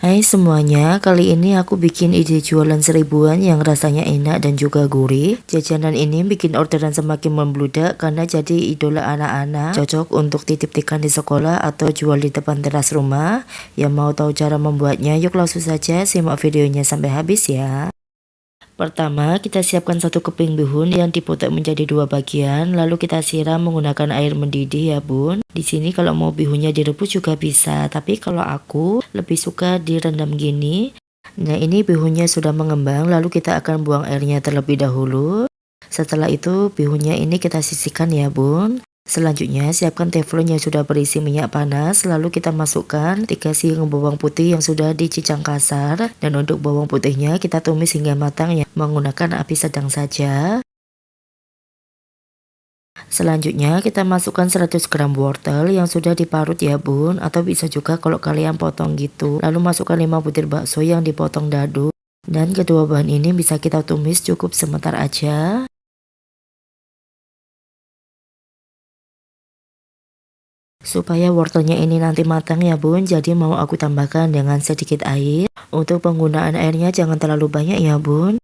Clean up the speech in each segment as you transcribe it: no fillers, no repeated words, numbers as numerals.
Hai semuanya, kali ini aku bikin ide jualan seribuan yang rasanya enak dan juga gurih. Jajanan ini bikin orderan semakin membludak karena jadi idola anak-anak. Cocok untuk titip-tikan di sekolah atau jual di depan teras rumah. Yang mau tahu cara membuatnya, yuk langsung saja simak videonya sampai habis ya. Pertama, kita siapkan satu keping bihun yang dipotong menjadi dua bagian, lalu kita siram menggunakan air mendidih ya bun. Di sini kalau mau bihunnya direbus juga bisa, tapi kalau aku lebih suka direndam gini. Nah ini bihunnya sudah mengembang, lalu kita akan buang airnya terlebih dahulu. Setelah itu bihunnya ini kita sisihkan ya bun. Selanjutnya siapkan teflon yang sudah berisi minyak panas, lalu kita masukkan 3 siung bawang putih yang sudah dicincang kasar, dan untuk bawang putihnya kita tumis hingga matang ya, menggunakan api sedang saja. Selanjutnya kita masukkan 100 gram wortel yang sudah diparut ya bun, atau bisa juga kalau kalian potong gitu. Lalu masukkan 5 butir bakso yang dipotong dadu, dan kedua bahan ini bisa kita tumis cukup sebentar aja. Supaya wortelnya ini nanti matang ya bun, jadi mau aku tambahkan dengan sedikit air. Untuk penggunaan airnya jangan terlalu banyak ya bun.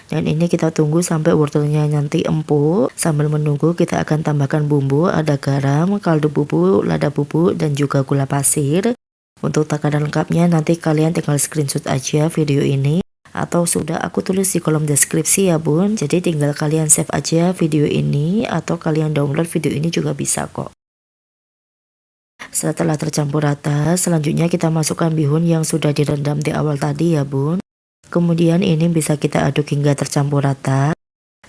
Dan ini kita tunggu sampai wortelnya nanti empuk. Sambil menunggu kita akan tambahkan bumbu, ada garam, kaldu bubuk, lada bubuk, dan juga gula pasir. Untuk takaran lengkapnya nanti kalian tinggal screenshot aja video ini, atau sudah aku tulis di kolom deskripsi ya bun. Jadi tinggal kalian save aja video ini, atau kalian download video ini juga bisa kok. Setelah tercampur rata, selanjutnya kita masukkan bihun yang sudah direndam di awal tadi ya bun. Kemudian ini bisa kita aduk hingga tercampur rata.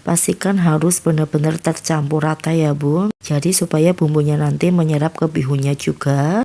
Pastikan harus benar-benar tercampur rata ya bun. Jadi supaya bumbunya nanti menyerap ke bihunnya juga.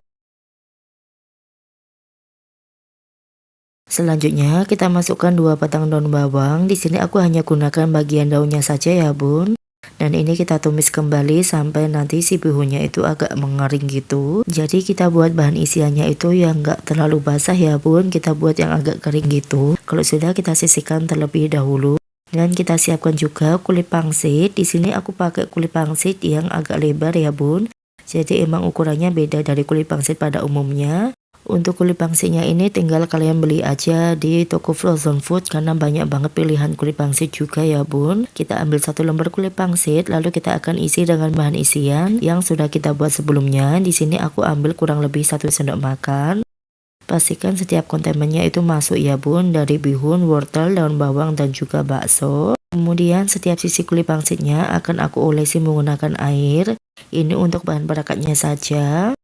Selanjutnya kita masukkan 2 batang daun bawang. Di sini aku hanya gunakan bagian daunnya saja ya bun. Dan ini kita tumis kembali sampai nanti si bihunnya itu agak mengering gitu. Jadi kita buat bahan isiannya itu yang enggak terlalu basah ya bun. Kita buat yang agak kering gitu. Kalau sudah kita sisihkan terlebih dahulu. Dan kita siapkan juga kulit pangsit. Di sini aku pakai kulit pangsit yang agak lebar ya bun. Jadi emang ukurannya beda dari kulit pangsit pada umumnya. Untuk kulit pangsitnya ini tinggal kalian beli aja di toko frozen food karena banyak banget pilihan kulit pangsit juga ya bun. Kita ambil 1 lembar kulit pangsit, lalu kita akan isi dengan bahan isian yang sudah kita buat sebelumnya. Di sini aku ambil kurang lebih 1 sendok makan. Pastikan setiap kontemennya itu masuk ya bun, dari bihun, wortel, daun bawang, dan juga bakso. Kemudian setiap sisi kulit pangsitnya akan aku olesi menggunakan air. Ini untuk bahan perekatnya saja.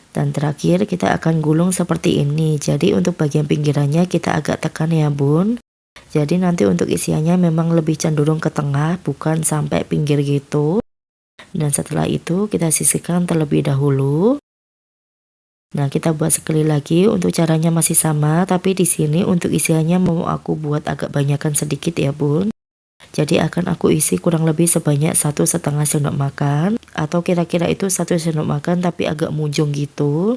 Dan terakhir kita akan gulung seperti ini. Jadi untuk bagian pinggirannya kita agak tekan ya bun. Jadi nanti untuk isiannya memang lebih cenderung ke tengah, bukan sampai pinggir gitu. Dan setelah itu kita sisihkan terlebih dahulu. Nah kita buat sekali lagi. Untuk caranya masih sama, tapi di sini untuk isiannya mau aku buat agak banyakan sedikit ya bun. Jadi akan aku isi kurang lebih sebanyak 1,5 sendok makan, atau kira-kira itu 1 sendok makan tapi agak munjung gitu.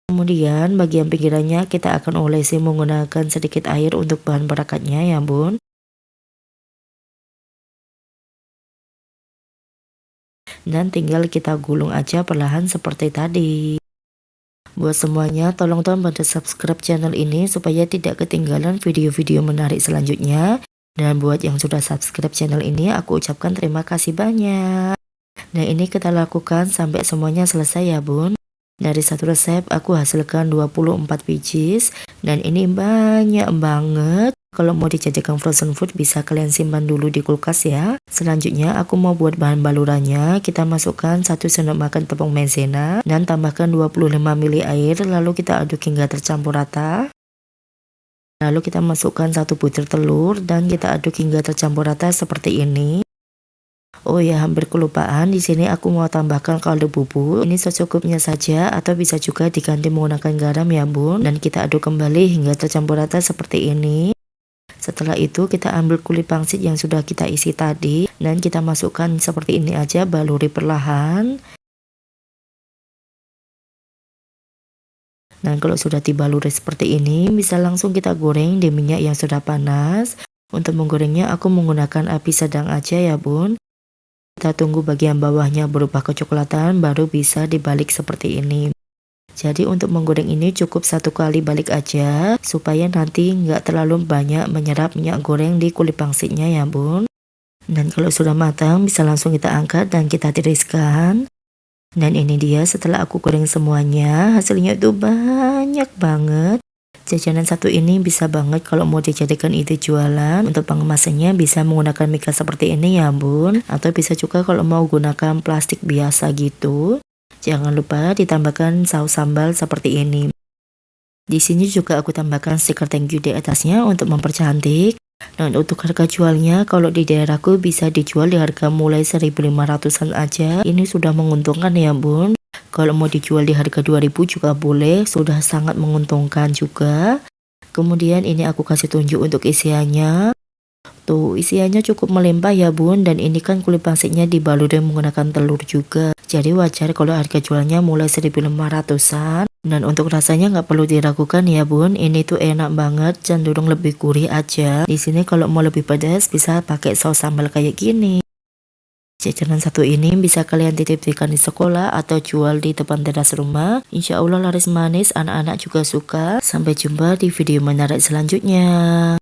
Kemudian bagian pinggirannya kita akan olesi menggunakan sedikit air untuk bahan perekatnya ya bun. Dan tinggal kita gulung aja perlahan seperti tadi. Buat semuanya tolong bantu subscribe channel ini supaya tidak ketinggalan video-video menarik selanjutnya. Dan buat yang sudah subscribe channel ini aku ucapkan terima kasih banyak. Nah ini kita lakukan sampai semuanya selesai ya bun. Dari satu resep aku hasilkan 24 biji. Dan ini banyak banget. Kalau mau dijadikan frozen food bisa kalian simpan dulu di kulkas ya. Selanjutnya aku mau buat bahan balurannya. Kita masukkan 1 sendok makan tepung maizena. Dan tambahkan 25 ml air. Lalu kita aduk hingga tercampur rata. Lalu kita masukkan 1 butir telur dan kita aduk hingga tercampur rata seperti ini. Oh ya, hampir kelupaan, di sini aku mau tambahkan kaldu bubuk. Ini secukupnya saja atau bisa juga diganti menggunakan garam ya bun. Dan kita aduk kembali hingga tercampur rata seperti ini. Setelah itu kita ambil kulit pangsit yang sudah kita isi tadi dan kita masukkan seperti ini aja, baluri perlahan. Dan kalau sudah dibaluri seperti ini, bisa langsung kita goreng di minyak yang sudah panas. Untuk menggorengnya aku menggunakan api sedang aja ya bun. Kita tunggu bagian bawahnya berubah kecoklatan, baru bisa dibalik seperti ini. Jadi untuk menggoreng ini cukup 1 kali balik aja, supaya nanti nggak terlalu banyak menyerap minyak goreng di kulit pangsitnya ya bun. Dan kalau sudah matang bisa langsung kita angkat dan kita tiriskan. Dan ini dia setelah aku goreng semuanya, hasilnya itu banyak banget. Jajanan satu ini bisa banget kalau mau dijadikan ide jualan. Untuk pengemasannya bisa menggunakan mika seperti ini ya bun, atau bisa juga kalau mau gunakan plastik biasa gitu. Jangan lupa ditambahkan saus sambal seperti ini. Di sini juga aku tambahkan stiker thank you di atasnya untuk mempercantik. Dan untuk harga jualnya kalau di daerahku bisa dijual di harga mulai 1.500-an aja. Ini sudah menguntungkan ya bun. Kalau mau dijual di harga 2.000 juga boleh, sudah sangat menguntungkan juga. Kemudian ini aku kasih tunjuk untuk isiannya. Tuh isiannya cukup melimpah ya bun, dan ini kan kulit pangsitnya dibaluri menggunakan telur juga. Jadi wajar kalau harga jualnya mulai 1.500-an. Dan untuk rasanya nggak perlu diragukan ya bun, ini tuh enak banget, cenderung lebih gurih aja. Di sini kalau mau lebih pedas bisa pakai saus sambal kayak gini. Jajanan satu ini bisa kalian titipkan di sekolah atau jual di depan teras rumah. Insya Allah laris manis, anak-anak juga suka. Sampai jumpa di video menarik selanjutnya.